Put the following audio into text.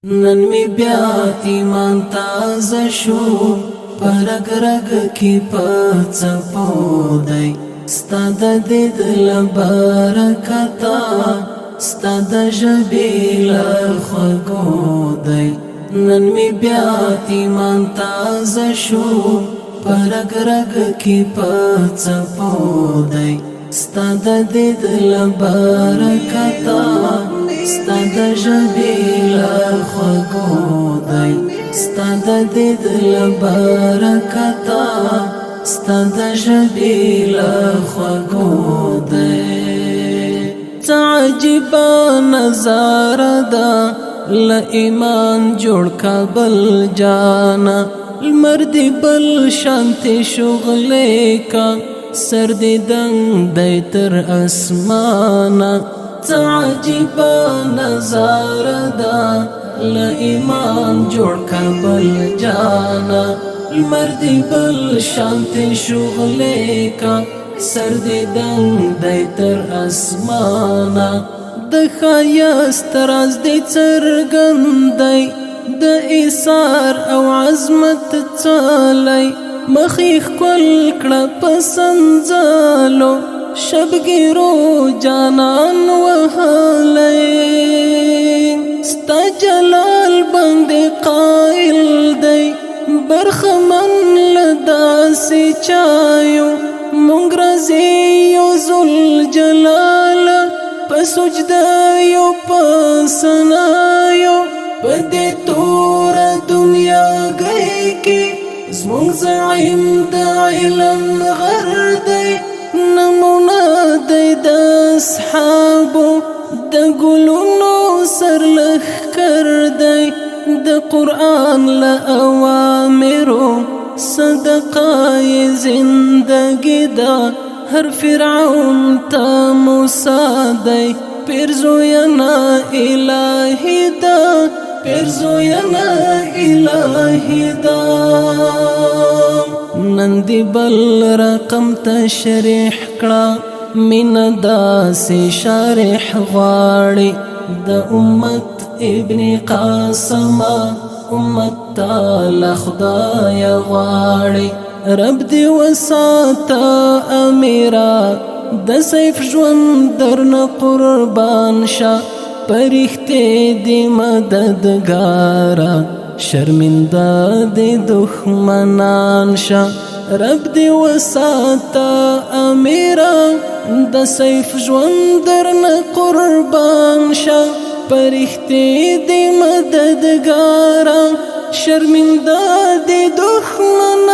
نن می بیا ایمان تازه شو پرګ رګ کی پڅپو دی ستاد دید لبرکتا ستاد جبیل خگو دی نن می بیا ایمان تازه شو پرګ رګ کی پڅپو دی ستاد دید لبرکتا ستاد جبیل خگو دی ستاد دید لبرکتا ستاد جبیل خگو دی تعجبا نظاره دا لایمان جوړ کابل جانا المرد بل شانتی شغلے کا سرد دنگ دی تر اسمانا تعجبا نظاره دا لایمان جوړ کابل جانا المرد بل شانتی شغلے کا سرد دنگ دی تر اسمانا د خایست راز دی څرګندی د ایثار او عظمت څالی مخیخ کل کړه پسنځالو شبګیرو جانان وهلی ستا جلال باندې قائل دی برخمن لداسې چایو مونږ راځي یو ذل جلال په سجده یو په ثنایو په دې تور دنیا گئی کې زمونږ زعیم د علم غر دی نمونه دی د اصحابو د ګلونو سرلښکر دی د قرآن له اوامرو صدقای زندگی دا هر فرعون تا موسی دی پیرزوینا الہی دا پیرزوینا الہی دا نندی بل رقم تشریح کړه من داسې شارح غواړي د امت ابن قاسم امت تعالی خدای غواړي رب دی وساته امیرا د سیف ژوند درنه قربان شه پرښتې دی مددګارا شرمنده دی دښمنان شه رب دی وساته امیرا د سیف ژوند درنه قربان شه پرښتې دی مددګارا شرمنده دی دښمن